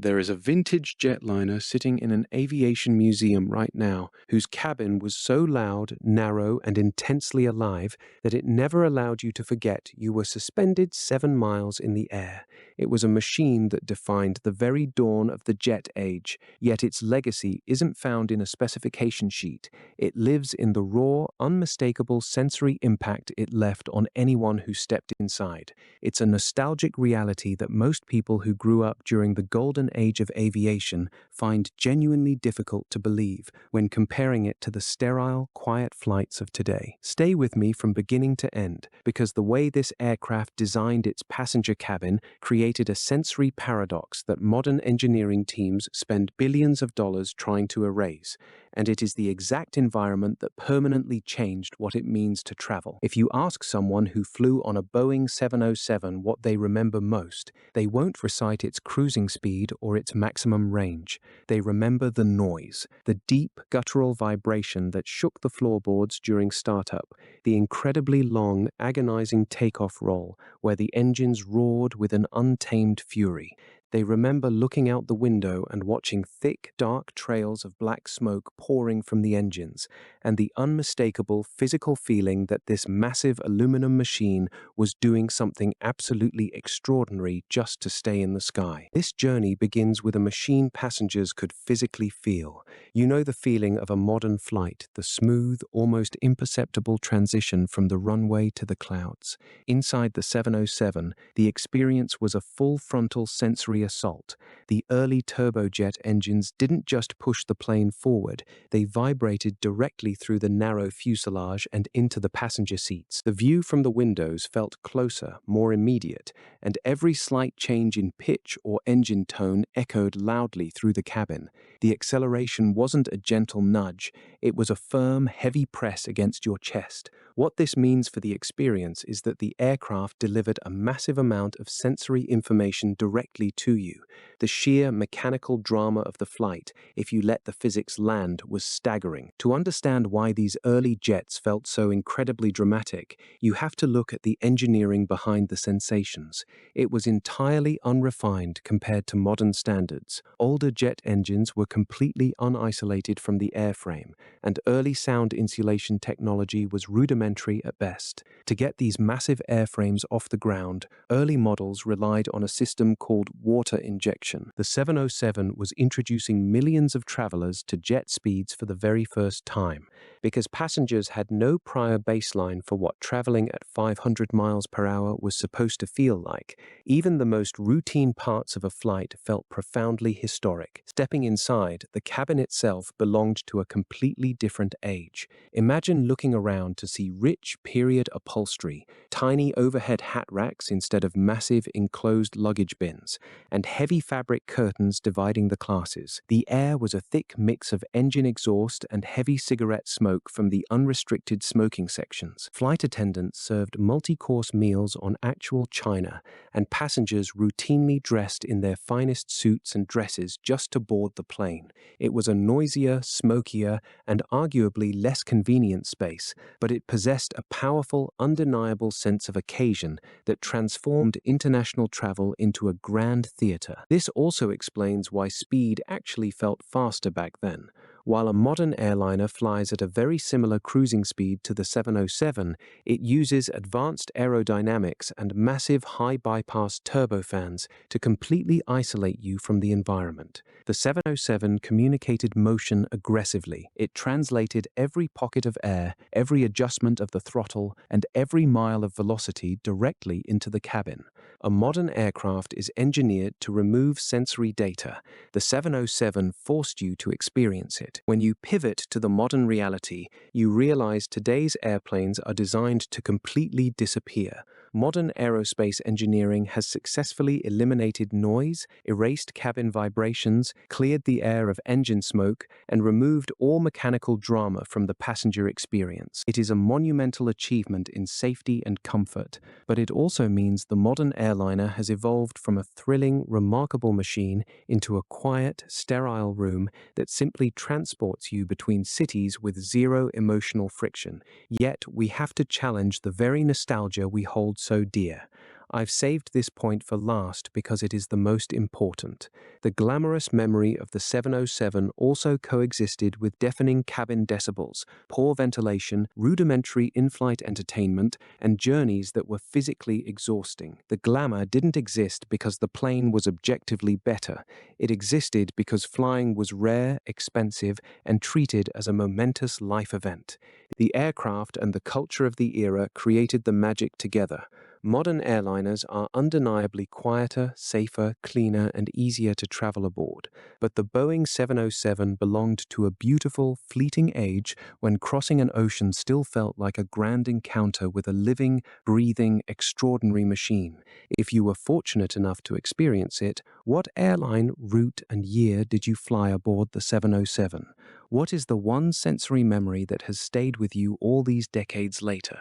There is a vintage jetliner sitting in an aviation museum right now whose cabin was so loud, narrow, and intensely alive that it never allowed you to forget you were suspended 7 miles in the air. It was a machine that defined the very dawn of the jet age, yet its legacy isn't found in a specification sheet. It lives in the raw, unmistakable sensory impact it left on anyone who stepped inside. It's a nostalgic reality that most people who grew up during the golden age of aviation find genuinely difficult to believe when comparing it to the sterile, quiet flights of today. Stay with me from beginning to end, because the way this aircraft designed its passenger cabin created a sensory paradox that modern engineering teams spend billions of dollars trying to erase, and it is the exact environment that permanently changed what it means to travel. If you ask someone who flew on a Boeing 707 what they remember most, they won't recite its cruising speed or its maximum range. They remember the noise, the deep guttural vibration that shook the floorboards during startup, the incredibly long, agonizing takeoff roll where the engines roared with an untamed fury. They remember looking out the window and watching thick, dark trails of black smoke pouring from the engines, and the unmistakable physical feeling that this massive aluminum machine was doing something absolutely extraordinary just to stay in the sky. This journey begins with a machine passengers could physically feel. You know the feeling of a modern flight, the smooth, almost imperceptible transition from the runway to the clouds. Inside the 707, the experience was a full frontal sensory assault. The early turbojet engines didn't just push the plane forward, they vibrated directly through the narrow fuselage and into the passenger seats. The view from the windows felt closer, more immediate, and every slight change in pitch or engine tone echoed loudly through the cabin. The acceleration wasn't a gentle nudge, it was a firm, heavy press against your chest. What this means for the experience is that the aircraft delivered a massive amount of sensory information directly to you. The sheer mechanical drama of the flight, if you let the physics land, was staggering. To understand why these early jets felt so incredibly dramatic, you have to look at the engineering behind the sensations. It was entirely unrefined compared to modern standards. Older jet engines were completely unisolated from the airframe, and early sound insulation technology was rudimentary at best. To get these massive airframes off the ground, early models relied on a system called water injection. The 707 was introducing millions of travelers to jet speeds for the very first time. Because passengers had no prior baseline for what traveling at 500 miles per hour was supposed to feel like, even the most routine parts of a flight felt profoundly historic. Stepping inside, the cabin itself belonged to a completely different age. Imagine looking around to see rich period upholstery, tiny overhead hat racks instead of massive enclosed luggage bins, and heavy fabric curtains dividing the classes. The air was a thick mix of engine exhaust and heavy cigarette smoke from the unrestricted smoking sections. Flight attendants served multi-course meals on actual china, and passengers routinely dressed in their finest suits and dresses just to board the plane. It was a noisier, smokier, and arguably less convenient space, but it possessed a powerful, undeniable sense of occasion that transformed international travel into a grand theater. This also explains why speed actually felt faster back then. While a modern airliner flies at a very similar cruising speed to the 707, it uses advanced aerodynamics and massive high-bypass turbofans to completely isolate you from the environment. The 707 communicated motion aggressively. It translated every pocket of air, every adjustment of the throttle, and every mile of velocity directly into the cabin. A modern aircraft is engineered to remove sensory data. The 707 forced you to experience it. When you pivot to the modern reality, you realize today's airplanes are designed to completely disappear. Modern aerospace engineering has successfully eliminated noise, erased cabin vibrations, cleared the air of engine smoke, and removed all mechanical drama from the passenger experience. It is a monumental achievement in safety and comfort, but it also means the modern airliner has evolved from a thrilling, remarkable machine into a quiet, sterile room that simply transports you between cities with zero emotional friction. Yet, we have to challenge the very nostalgia we hold so dear. I've saved this point for last because it is the most important. The glamorous memory of the 707 also coexisted with deafening cabin decibels, poor ventilation, rudimentary in-flight entertainment, and journeys that were physically exhausting. The glamour didn't exist because the plane was objectively better. It existed because flying was rare, expensive, and treated as a momentous life event. The aircraft and the culture of the era created the magic together. Modern airliners are undeniably quieter, safer, cleaner, and easier to travel aboard. But the Boeing 707 belonged to a beautiful, fleeting age when crossing an ocean still felt like a grand encounter with a living, breathing, extraordinary machine. If you were fortunate enough to experience it, what airline, route, and year did you fly aboard the 707? What is the one sensory memory that has stayed with you all these decades later?